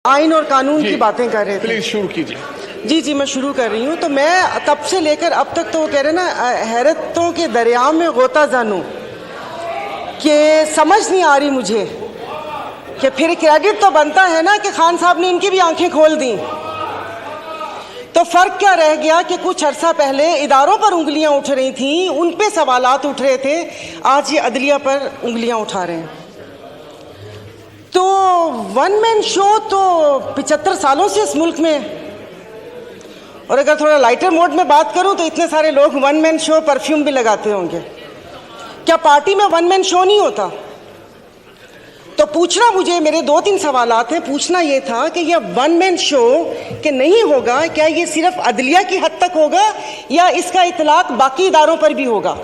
आइन और कानून की बातें कर रहे थे। प्लीज शुरू कीजिए। जी जी, मैं शुरू कर रही हूँ। तो मैं तब से लेकर अब तक तो वो कह रहे ना, हैरतों के दरिया में गोता जानूं, कि समझ नहीं आ रही मुझे कि फिर क्रेडिट तो बनता है ना कि खान साहब ने इनकी भी आंखें खोल दी। तो फर्क क्या रह गया कि कुछ अरसा पहले इदारों पर उंगलियां उठ रही थीं, उन पे सवालात उठ रहे थे, आज ये अदलिया पर उंगलियां उठा रहे हैं। तो वन मैन शो तो 75 सालों से इस मुल्क में, और अगर थोड़ा लाइटर मोड में बात करूं तो इतने सारे लोग वन मैन शो परफ्यूम भी लगाते होंगे। क्या पार्टी में वन मैन शो नहीं होता? तो पूछना मुझे, मेरे 2-3 सवालात हैं। पूछना ये था कि यह वन मैन शो के नहीं होगा, क्या ये सिर्फ अदलिया की हद तक होगा या इसका इतलाक बाकी इदारों पर भी होगा?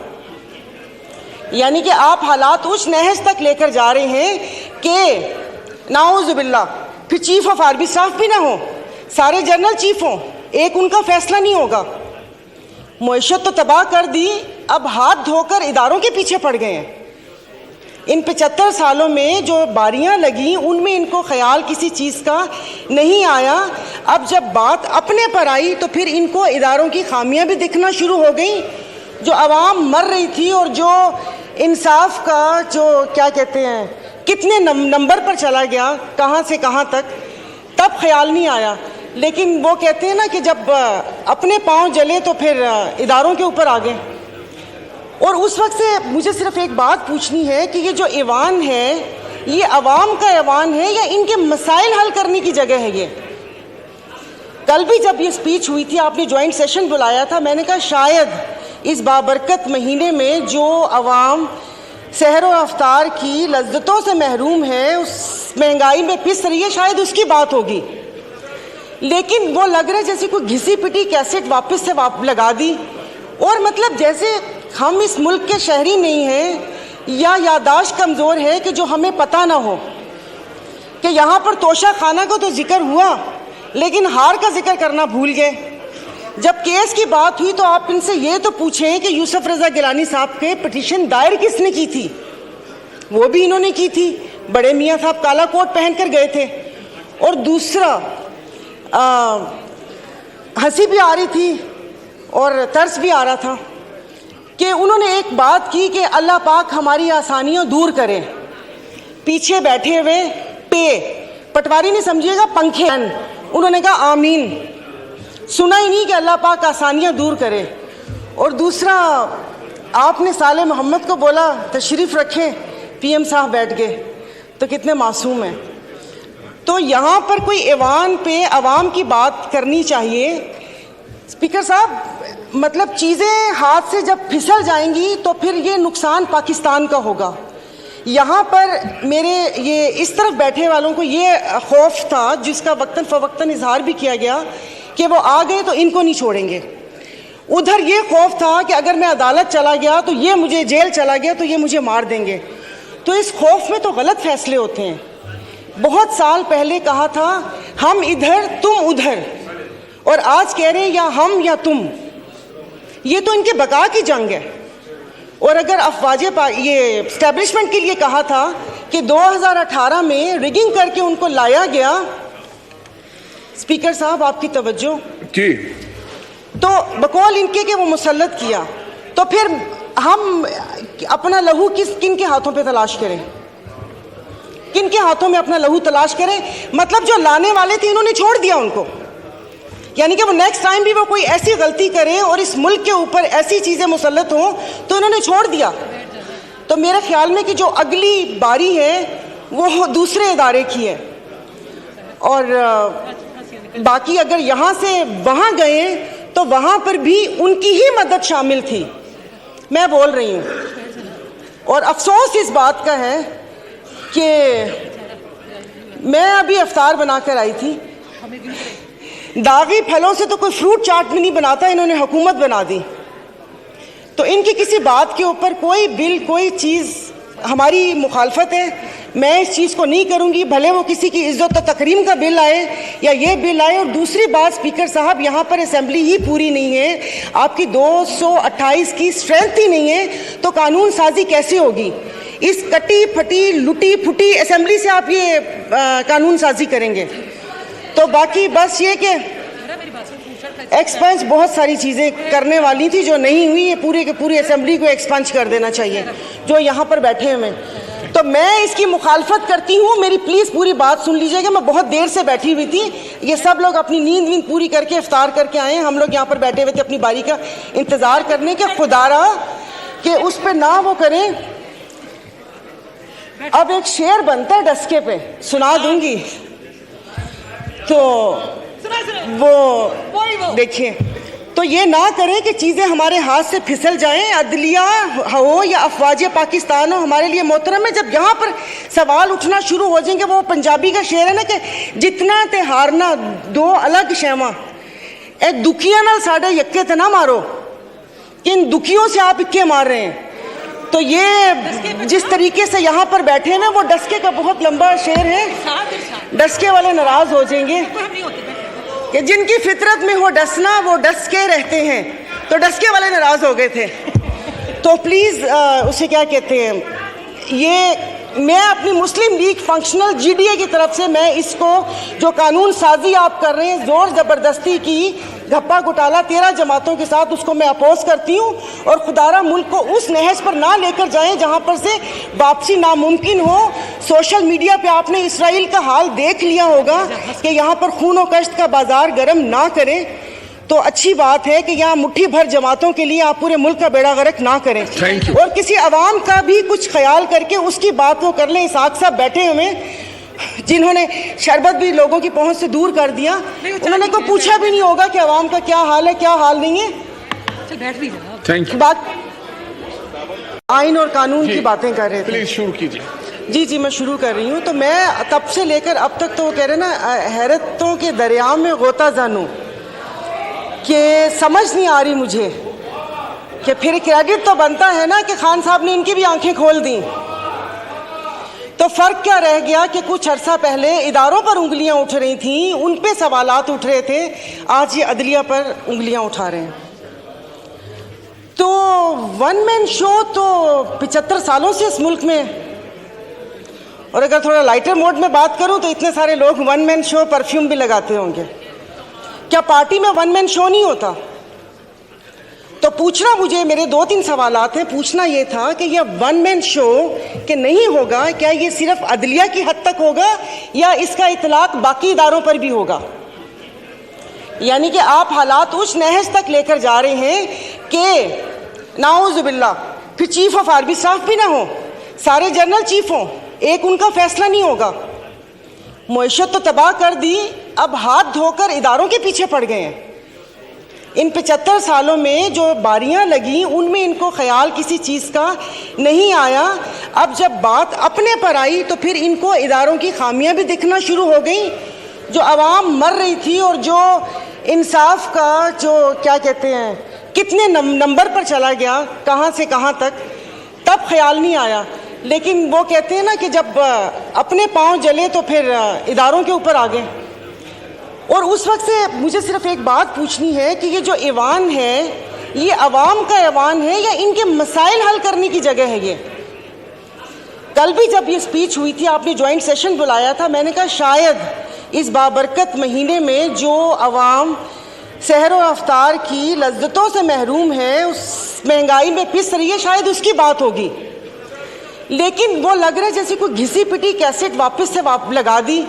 यानी कि आप हालात उस नहज तक लेकर जा रहे हैं कि नाउज़ुबिल्लाह फिर चीफ ऑफ आर्मी स्टाफ भी ना हो, सारे जनरल चीफ हों, एक उनका फैसला नहीं होगा। मुईशत तो तबाह कर दी, अब हाथ धोकर इदारों के पीछे पड़ गए हैं। इन 75 सालों में जो बारियां लगी उनमें इनको ख्याल किसी चीज़ का नहीं आया। अब जब बात अपने पर आई तो फिर इनको इदारों की खामियां भी दिखना शुरू हो गई। जो आवाम मर रही थी और जो इंसाफ का जो क्या कहते हैं कितने नंबर पर चला गया, कहाँ से कहाँ तक, तब ख्याल नहीं आया। लेकिन वो कहते हैं ना कि जब अपने पाँव जले तो फिर इदारों के ऊपर आ गए। और उस वक्त से मुझे सिर्फ एक बात पूछनी है कि ये जो ऐवान है, ये अवाम का ऐवान है या इनके मसाइल हल करने की जगह है? ये कल भी जब ये स्पीच हुई थी, आपने ज्वाइंट सेशन बुलाया था, मैंने कहा शायद इस बाबरकत महीने में जो अवाम सहर और अफ्तार की लज्जतों से महरूम है, उस महंगाई में पिस रही है, शायद उसकी बात होगी। लेकिन वो लग रहा है जैसे कोई घिसी पिटी कैसेट वापस से लगा दी, और मतलब जैसे हम इस मुल्क के शहरी नहीं हैं या यादाश्त कमज़ोर है कि जो हमें पता ना हो कि यहाँ पर तोशा खाना का तो जिक्र हुआ लेकिन हार का जिक्र करना भूल गए। जब केस की बात हुई तो आप इनसे ये तो पूछें कि यूसुफ रज़ा गिलानी साहब के पिटीशन दायर किसने की थी? वो भी इन्होंने की थी। बड़े मियाँ साहब काला कोट पहन कर गए थे। और दूसरा, हंसी भी आ रही थी और तरस भी आ रहा था कि उन्होंने एक बात की कि अल्लाह पाक हमारी आसानियाँ दूर करें। पीछे बैठे हुए पटवारी नहीं समझिएगा, पंखे, उन्होंने कहा आमीन। सुना ही नहीं कि अल्लाह पाक आसानियाँ दूर करे। और दूसरा, आपने साले मोहम्मद को बोला तशरीफ़ रखें, पीएम साहब बैठ गए, तो कितने मासूम हैं। तो यहाँ पर कोई ऐवान पे अवाम की बात करनी चाहिए। स्पीकर साहब, मतलब चीज़ें हाथ से जब फिसल जाएंगी तो फिर ये नुकसान पाकिस्तान का होगा। यहाँ पर मेरे ये इस तरफ बैठे वालों को ये खौफ था, जिसका वक्तन फ़वक्तन इजहार भी किया गया, कि वो आ गए तो इनको नहीं छोड़ेंगे। उधर ये खौफ था कि अगर मैं अदालत चला गया तो ये मुझे, जेल चला गया तो ये मुझे मार देंगे। तो इस खौफ में तो गलत फैसले होते हैं। बहुत साल पहले कहा था हम इधर तुम उधर, और आज कह रहे हैं या हम या तुम। ये तो इनके बका की जंग है। और अगर अफवाज ये एस्टेब्लिशमेंट के लिए कहा था कि 2018 में रिगिंग करके उनको लाया गया, स्पीकर साहब आपकी तवज्जो जी, तो बकौल इनके कि वो मुसल्लत किया, तो फिर हम अपना लहू किन के हाथों पे तलाश करें? किन के हाथों में अपना लहू तलाश करें? मतलब जो लाने वाले थे इन्होंने छोड़ दिया उनको, यानी कि वो नेक्स्ट टाइम भी वो कोई ऐसी गलती करें और इस मुल्क के ऊपर ऐसी चीज़ें मुसल्लत हों तो इन्होंने छोड़ दिया। तो मेरे ख्याल में कि जो अगली बारी है वो दूसरे इदारे की है। और बाकी अगर यहाँ से वहाँ गए तो वहाँ पर भी उनकी ही मदद शामिल थी, मैं बोल रही हूँ। और अफसोस इस बात का है कि मैं अभी अफ्तार बनाकर आई थी, दागी फलों से तो कोई फ्रूट चाट भी नहीं बनाता, इन्होंने हुकूमत बना दी। तो इनकी किसी बात के ऊपर कोई बिल, कोई चीज़ हमारी मुखालफत है, मैं इस चीज़ को नहीं करूँगी, भले वो किसी की इज्जत और तकरीम का बिल आए या ये बिल आए। और दूसरी बात स्पीकर साहब, यहाँ पर असेंबली ही पूरी नहीं है, आपकी 228 की स्ट्रेंथ ही नहीं है, तो कानून साजी कैसे होगी? इस कटी फटी लुटी फुटी असेंबली से आप ये कानून साजी करेंगे? तो बाकी बस ये कि एक्सपंज बहुत सारी चीज़ें करने वाली थी जो नहीं हुई, ये पूरे के पूरी असेंबली को एक्सपंज कर देना चाहिए जो यहाँ पर बैठे हुए। तो मैं इसकी मुखालफत करती हूँ, मेरी प्लीज़ पूरी बात सुन लीजिएगा। मैं बहुत देर से बैठी हुई थी, ये सब लोग अपनी नींद वींद पूरी करके इफ्तार करके आए हैं, हम लोग यहाँ पर बैठे हुए थे अपनी बारी का इंतज़ार करने के। खुदारा कि उस पर ना वो करें। अब एक शेर बनता है डस्के पे, सुना दूंगी। तो वो देखिए, तो ये ना करें कि चीज़ें हमारे हाथ से फिसल जाएं, अदलिया हो या अफवाज पाकिस्तान हो, हमारे लिए मोहतरम है। जब यहाँ पर सवाल उठना शुरू हो जाएंगे, वो पंजाबी का शेर है ना कि जितना ते हारना दो अलग शैवा, एक दुखिया नाल साढ़े यक्के ते ना मारो, इन दुखियों से आप इक्के मार रहे हैं। तो ये जिस तरीके से यहाँ पर बैठे हैं, वो डस्के का बहुत लंबा शेर है, डस्के वाले नाराज हो जाएंगे कि जिनकी फितरत में हो डसना वो डस के रहते हैं, तो डस्के वाले नाराज हो गए थे। तो प्लीज़ उसे क्या कहते हैं, ये मैं अपनी मुस्लिम लीग फंक्शनल जीडीए की तरफ से मैं इसको जो कानून साजी आप कर रहे हैं, ज़ोर ज़बरदस्ती की घप्पा घोटाला 13 जमातों के साथ, उसको मैं अपोज करती हूँ। और खुदारा मुल्क को उस नहज पर ना लेकर जाएं जहाँ पर से वापसी नामुमकिन हो। सोशल मीडिया पे आपने इसराइल का हाल देख लिया होगा कि यहाँ पर खून और कश्त का बाजार गर्म ना करें। तो अच्छी बात है कि यहाँ मुट्ठी भर जमातों के लिए आप पूरे मुल्क का बेड़ा गर्क ना करें, और किसी अवाम का भी कुछ ख्याल करके उसकी बात वो कर लें। इसाक साहब बैठे हुए जिन्होंने शरबत भी लोगों की पहुंच से दूर कर दिया, उन्होंने को पूछा भी नहीं होगा कि अवाम का क्या हाल है, क्या हाल नहीं है। Thank you. बात आइन और कानून की बातें कर रहे थे। प्लीज शुरू कीजिए। जी मैं शुरू कर रही हूँ। तो मैं तब से लेकर अब तक तो वो कह रहे ना, हैरतों के दरिया में गोता जानूं कि समझ नहीं आ रही मुझे कि फिर क्रेडिट तो बनता है ना कि खान साहब ने इनकी भी आंखें खोल दी। तो फ़र्क क्या रह गया कि कुछ अरसा पहले इदारों पर उंगलियां उठ रही थीं, उन पे सवालात उठ रहे थे, आज ये अदलिया पर उंगलियां उठा रहे हैं। तो वन मैन शो तो 75 सालों से इस मुल्क में, और अगर थोड़ा लाइटर मोड में बात करूं तो इतने सारे लोग वन मैन शो परफ्यूम भी लगाते होंगे। क्या पार्टी में वन मैन शो नहीं होता? तो पूछना, मुझे मेरे 2-3 सवालात हैं। पूछना ये था कि यह वन मैन शो के नहीं होगा, क्या ये सिर्फ अदलिया की हद तक होगा या इसका इतलाक बाकी इदारों पर भी होगा? यानी कि आप हालात उस नहज तक लेकर जा रहे हैं कि नाउज़ुबिल्लाह फिर चीफ ऑफ आर्मी स्टाफ भी ना हो, सारे जनरल चीफ हों, एक उनका फैसला नहीं होगा। मईशत तो तबाह कर दी, अब हाथ धोकर इदारों के पीछे पड़ गए हैं। इन 75 सालों में जो बारियां लगी उनमें इनको ख्याल किसी चीज़ का नहीं आया। अब जब बात अपने पर आई तो फिर इनको इदारों की खामियां भी दिखना शुरू हो गई। जो आवाम मर रही थी और जो इंसाफ का जो क्या कहते हैं कितने नंबर पर चला गया, कहाँ से कहाँ तक, तब ख्याल नहीं आया। लेकिन वो कहते हैं ना कि जब अपने पाँव जले तो फिर इदारों के ऊपर आ गए। और उस वक्त से मुझे सिर्फ एक बात पूछनी है कि ये जो ऐवान है, ये अवाम का ऐवान है या इनके मसाइल हल करने की जगह है? ये कल भी जब ये स्पीच हुई थी, आपने जॉइंट सेशन बुलाया था, मैंने कहा शायद इस बाबरकत महीने में जो अवाम सहर व अफ्तार की लज्जतों से महरूम है, उस महंगाई में पिस रही है, शायद उसकी बात होगी। लेकिन वो लग रहा है जैसे कोई घिसी पिटी कैसेट वापस से लगा दी,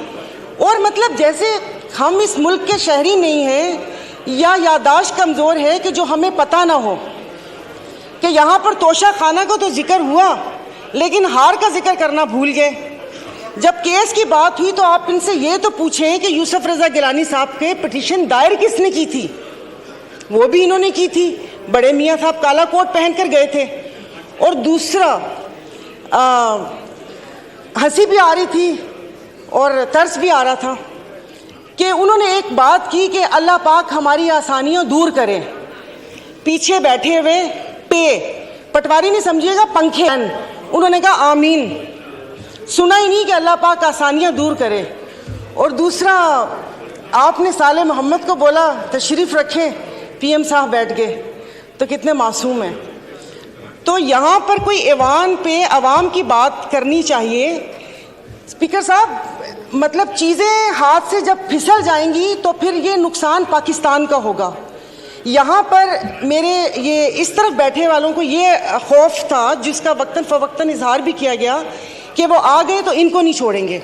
और मतलब जैसे हम इस मुल्क के शहरी नहीं हैं या यादाश्त कमज़ोर है कि जो हमें पता ना हो कि यहाँ पर तोशा खाना का तो जिक्र हुआ लेकिन हार का जिक्र करना भूल गए। जब केस की बात हुई तो आप इनसे ये तो पूछें कि यूसुफ रज़ा गिलानी साहब के पिटीशन दायर किसने की थी? वो भी इन्होंने की थी, बड़े मियाँ साहब काला कोट पहन कर गए थे। और दूसरा हंसी भी आ रही थी और तरस भी आ रहा था कि उन्होंने एक बात की कि अल्लाह पाक हमारी आसानियाँ दूर करें। पीछे बैठे हुए पटवारी नहीं समझिएगा, पंखे, उन्होंने कहा आमीन। सुना ही नहीं कि अल्लाह पाक आसानियाँ दूर करे। और दूसरा, आपने साले मोहम्मद को बोला तशरीफ़ रखें, पीएम साहब बैठ गए, तो कितने मासूम हैं। तो यहाँ पर कोई ऐवान पे अवाम की बात करनी चाहिए। स्पीकर साहब, मतलब चीज़ें हाथ से जब फिसल जाएंगी तो फिर ये नुकसान पाकिस्तान का होगा। यहाँ पर मेरे ये इस तरफ बैठे वालों को ये खौफ था, जिसका वक्तन फ़वक्तन इजहार भी किया गया, कि वो आ गए तो इनको नहीं छोड़ेंगे।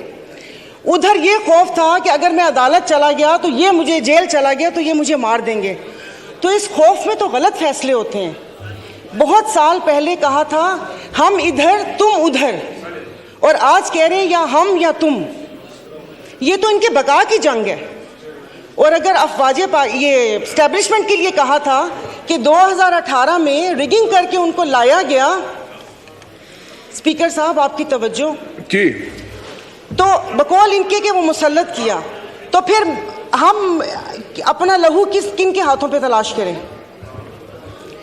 उधर ये खौफ था कि अगर मैं अदालत चला गया तो ये मुझे, जेल चला गया तो ये मुझे मार देंगे। तो इस खौफ में तो गलत फैसले होते हैं। बहुत साल पहले कहा था हम इधर तुम उधर, और आज कह रहे हैं या हम या तुम। ये तो इनके बका की जंग है। और अगर अफवाजे ये एस्टेब्लिशमेंट के लिए कहा था कि 2018 में रिगिंग करके उनको लाया गया, स्पीकर साहब आपकी तवज्जो जी, तो बकौल इनके कि वो मुसल्लत किया, तो फिर हम अपना लहू किन के हाथों पे तलाश करें?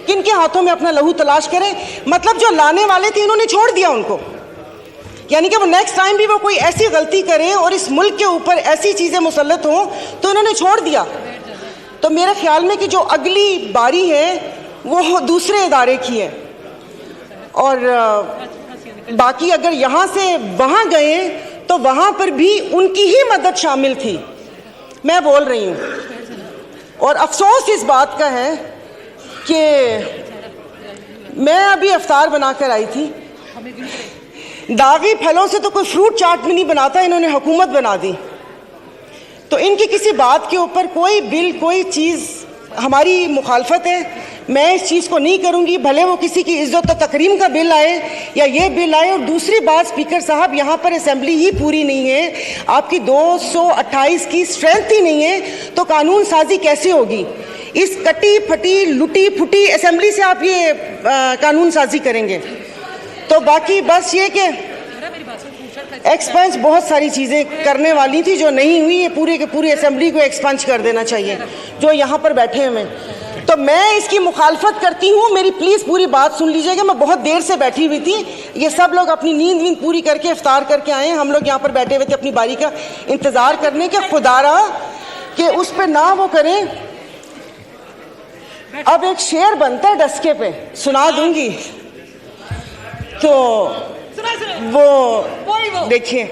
किन के हाथों में अपना लहू तलाश करें? मतलब जो लाने वाले थे इन्होंने छोड़ दिया उनको, यानी कि वो नेक्स्ट टाइम भी वो कोई ऐसी गलती करें और इस मुल्क के ऊपर ऐसी चीज़ें मुसल्लत हों तो इन्होंने छोड़ दिया। तो मेरे ख्याल में कि जो अगली बारी है वो दूसरे इदारे की है, और बाकी अगर यहाँ से वहाँ गए तो वहाँ पर भी उनकी ही मदद शामिल थी, मैं बोल रही हूँ। और अफसोस इस बात का है कि मैं अभी इफ्तार बनाकर आई थी, दागी फलों से तो कोई फ्रूट चाट भी नहीं बनाता, इन्होंने हुकूमत बना दी। तो इनकी किसी बात के ऊपर कोई बिल, कोई चीज़ हमारी मुखालफत है, मैं इस चीज़ को नहीं करूंगी, भले वो किसी की इज्जत और तकरीम का बिल आए या ये बिल आए। और दूसरी बात स्पीकर साहब, यहाँ पर असेंबली ही पूरी नहीं है, आपकी 228 की स्ट्रेंथ ही नहीं है, तो कानून साजी कैसे होगी? इस कटी फटी लुटी फुटी असेंबली से आप ये कानून साजी करेंगे? तो बाकी बस ये कि एक्सपंज बहुत सारी चीज़ें करने वाली थी जो नहीं हुई, ये पूरे के पूरी असेंबली को एक्सपंज कर देना चाहिए जो यहाँ पर बैठे हुए। तो मैं इसकी मुखालफत करती हूँ, मेरी प्लीज़ पूरी बात सुन लीजिएगा। मैं बहुत देर से बैठी हुई थी, ये सब लोग अपनी नींद वींद पूरी करके इफ्तार करके आए हैं, हम लोग यहाँ पर बैठे हुए थे अपनी बारी का इंतज़ार करने के। खुदारा कि उस पर ना वो करें। अब एक शेर बनता है डस्के पे, सुना दूंगी, तो वो देखिए,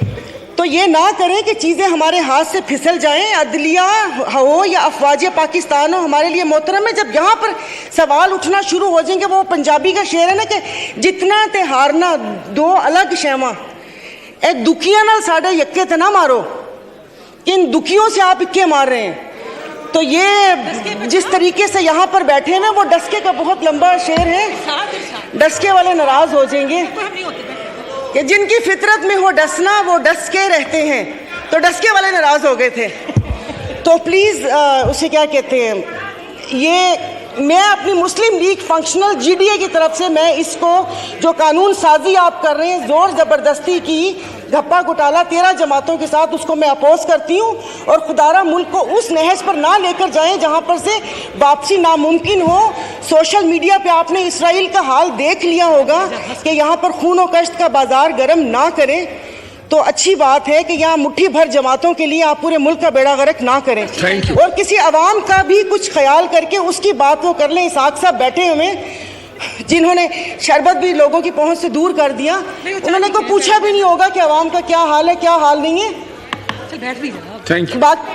तो ये ना करें कि चीज़ें हमारे हाथ से फिसल जाएं, अदलिया हो या अफवाज पाकिस्तान हो, हमारे लिए मोहतरम है। जब यहाँ पर सवाल उठना शुरू हो जाएंगे, वो पंजाबी का शेर है ना कि जितना ते हारना दो अलग शैवा, ए दुखिया नाल साढ़े यक्के ते ना मारो, इन दुखियों से आप इक्के मार रहे हैं। तो ये जिस तरीके से यहाँ पर बैठे हैं ना, वो डस्के का बहुत लंबा शेर है, डस्के वाले नाराज हो जाएंगे कि जिनकी फितरत में हो डसना वो डस के रहते हैं, तो डस्के वाले नाराज हो गए थे। तो प्लीज़ उसे क्या कहते हैं, ये मैं अपनी मुस्लिम लीग फंक्शनल GDA की तरफ से मैं इसको जो कानून साजी आप कर रहे हैं, ज़ोर ज़बरदस्ती की घप्पा घोटाला 13 जमातों के साथ, उसको मैं अपोज करती हूँ। और खुदारा मुल्क को उस नहज पर ना लेकर जाएं जहाँ पर से वापसी नामुमकिन हो। सोशल मीडिया पे आपने इसराइल का हाल देख लिया होगा कि यहाँ पर खून और कश्त का बाजार गर्म ना करें। तो अच्छी बात है कि यहाँ मुट्ठी भर जमातों के लिए आप पूरे मुल्क का बेड़ा गर्क ना करें, और किसी अवाम का भी कुछ ख्याल करके उसकी बात वो कर लें। इसाक साहब बैठे हुए जिन्होंने शरबत भी लोगों की पहुंच से दूर कर दिया, उन्होंने को पूछा भी नहीं होगा कि अवाम का क्या हाल है क्या हाल नहीं है। Thank you. बात